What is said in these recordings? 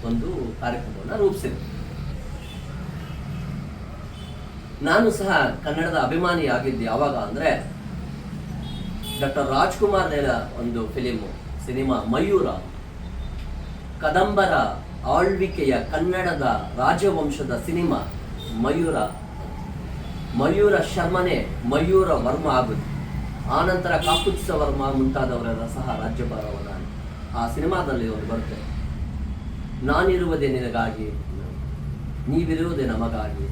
ಒಂದು ಕಾರ್ಯಕ್ರಮವನ್ನು ರೂಪಿಸಿದೆ. ನಾನು ಸಹ ಕನ್ನಡದ ಅಭಿಮಾನಿಯಾಗಿದ್ದು ಯಾವಾಗ ಅಂದರೆ ಡಾಕ್ಟರ್ ರಾಜ್ಕುಮಾರ್ ಒಂದು ಸಿನಿಮಾ ಮಯೂರ, ಕದಂಬರ ಆಳ್ವಿಕೆಯ ಕನ್ನಡದ ರಾಜವಂಶದ ಸಿನಿಮಾ ಮಯೂರ ಶರ್ಮನೆ ಮಯೂರ ವರ್ಮ ಆಗುದು. ಆನಂತರ ಕಾಕುತ್ಸ ವರ್ಮ ಮುಂತಾದವರೆಲ್ಲ ಸಹ ರಾಜ್ಯಭಾರವನ್ನ ಆ ಸಿನಿಮಾದಲ್ಲಿ ಒಂದು ಬರುತ್ತೆ. ನಾನಿರುವುದೇ ನಿನಗಾಗಿ, ನೀವಿರುವುದೇ ನಮಗಾಗಿ,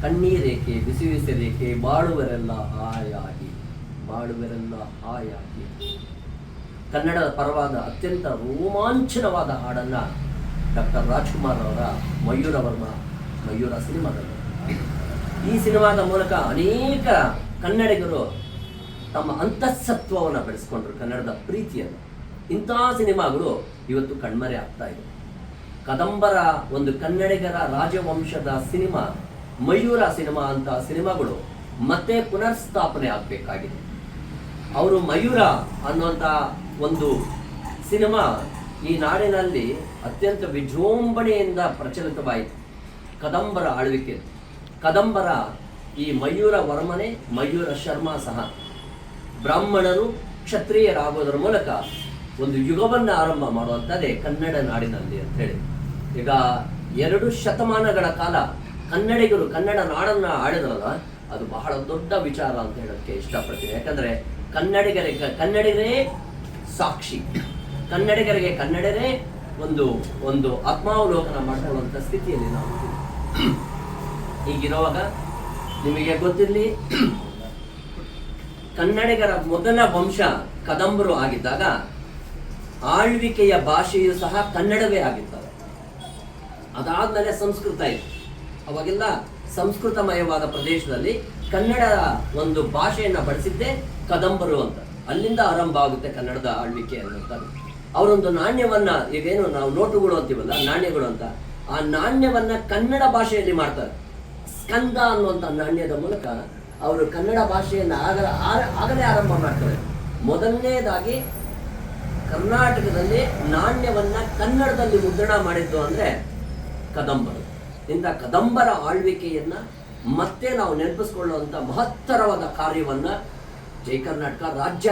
ಕಣ್ಣೀರೇಕೆ ಬಿಸಿ ಬಿಸಿರೇಕೆ, ಬಾಳುವರೆಲ್ಲ ಹಾಯಾಗಿ. ಕನ್ನಡದ ಪರವಾದ ಅತ್ಯಂತ ರೋಮಾಂಚನವಾದ ಹಾಡನ್ನ ಡಾಕ್ಟರ್ ರಾಜ್ಕುಮಾರ್ ಅವರ ಮಯೂರ ಸಿನಿಮಾದಲ್ಲಿ. ಈ ಸಿನಿಮಾದ ಮೂಲಕ ಅನೇಕ ಕನ್ನಡಿಗರು ತಮ್ಮ ಅಂತಃಸತ್ವವನ್ನು ಬೆಳೆಸ್ಕೊಂಡ್ರು, ಕನ್ನಡದ ಪ್ರೀತಿಯನ್ನು. ಇಂತಹ ಸಿನಿಮಾಗಳು ಇವತ್ತು ಕಣ್ಮರೆ ಆಗ್ತಾ ಇದೆ. ಕದಂಬರ ಒಂದು ಕನ್ನಡಿಗರ ರಾಜವಂಶದ ಸಿನಿಮಾ ಮಯೂರ ಸಿನಿಮಾ ಅಂತ ಸಿನಿಮಾಗಳು ಮತ್ತೆ ಪುನರ್ಸ್ಥಾಪನೆ ಆಗಬೇಕಾಗಿದೆ. ಅವರು ಮಯೂರ ಅನ್ನುವಂಥ ಒಂದು ಸಿನಿಮಾ ಈ ನಾಡಿನಲ್ಲಿ ಅತ್ಯಂತ ವಿಜೃಂಭಣೆಯಿಂದ ಪ್ರಚಲಿತವಾಯಿತು. ಕದಂಬರ ಆಳ್ವಿಕೆ, ಕದಂಬರ ಈ ಮಯೂರ ವರ್ಮನೆ ಮಯೂರ ಶರ್ಮ ಸಹ ಬ್ರಾಹ್ಮಣರು ಕ್ಷತ್ರಿಯರಾಗೋದರ ಮೂಲಕ ಒಂದು ಯುಗವನ್ನು ಆರಂಭ ಮಾಡುವಂಥದ್ದೇ ಕನ್ನಡ ನಾಡಿನಲ್ಲಿ ಅಂತ ಹೇಳಿ. ಈಗ 2 ಶತಮಾನಗಳ ಕಾಲ ಕನ್ನಡಿಗರು ಕನ್ನಡ ನಾಡನ್ನು ಆಳಿದ್ರಲ್ಲ, ಅದು ಬಹಳ ದೊಡ್ಡ ವಿಚಾರ ಅಂತ ಹೇಳೋಕ್ಕೆ ಇಷ್ಟಪಡ್ತೀನಿ. ಯಾಕಂದರೆ ಕನ್ನಡಿಗರೇ ಸಾಕ್ಷಿ, ಕನ್ನಡಿಗರಿಗೆ ಕನ್ನಡರೇ ಒಂದು ಆತ್ಮಾವಲೋಕನ ಮಾಡಿಕೊಳ್ಳುವಂಥ ಸ್ಥಿತಿಯಲ್ಲಿ ನಾವು ಹೀಗಿರುವಾಗ ನಿಮಗೆ ಗೊತ್ತಿರಲಿ, ಕನ್ನಡಿಗರ ಮೊದಲ ವಂಶ ಕದಂಬರು ಆಗಿದ್ದಾಗ ಆಳ್ವಿಕೆಯ ಭಾಷೆಯು ಸಹ ಕನ್ನಡವೇ ಆಗಿರ್ತದೆ. ಅದಾದ್ಮೇಲೆ ಸಂಸ್ಕೃತ ಇತ್ತು. ಅವಾಗೆಲ್ಲ ಸಂಸ್ಕೃತಮಯವಾದ ಪ್ರದೇಶದಲ್ಲಿ ಕನ್ನಡ ಒಂದು ಭಾಷೆಯನ್ನು ಬಳಸಿದ್ದೇ ಕದಂಬರು ಅಂತ. ಅಲ್ಲಿಂದ ಆರಂಭ ಆಗುತ್ತೆ ಕನ್ನಡದ ಆಳ್ವಿಕೆ ಅನ್ನುವಂಥದ್ದು. ಅವರೊಂದು ನಾಣ್ಯವನ್ನ, ಈಗೇನು ನಾವು ನೋಟುಗಳು ಅಂತೀವಲ್ಲ, ನಾಣ್ಯಗಳು ಅಂತ, ಆ ನಾಣ್ಯವನ್ನ ಕನ್ನಡ ಭಾಷೆಯಲ್ಲಿ ಮಾಡ್ತಾರೆ. ಸ್ಕಂದ ಅನ್ನುವಂಥ ನಾಣ್ಯದ ಮೂಲಕ ಅವರು ಕನ್ನಡ ಭಾಷೆಯನ್ನು ಆಗಲೇ ಆರಂಭ ಮಾಡ್ತಾರೆ. ಮೊದಲನೇದಾಗಿ ಕರ್ನಾಟಕದಲ್ಲಿ ನಾಣ್ಯವನ್ನ ಕನ್ನಡದಲ್ಲಿ ಮುದ್ರಣ ಮಾಡಿದ್ದು ಅಂದ್ರೆ ಕದಂಬರು. ಇಂಥ ಕದಂಬರ ಆಳ್ವಿಕೆಯನ್ನ ಮತ್ತೆ ನಾವು ನೆನಪಿಸ್ಕೊಳ್ಳುವಂಥ ಮಹತ್ತರವಾದ ಕಾರ್ಯವನ್ನ ಜೈ ಕರ್ನಾಟಕ ರಾಜ್ಯ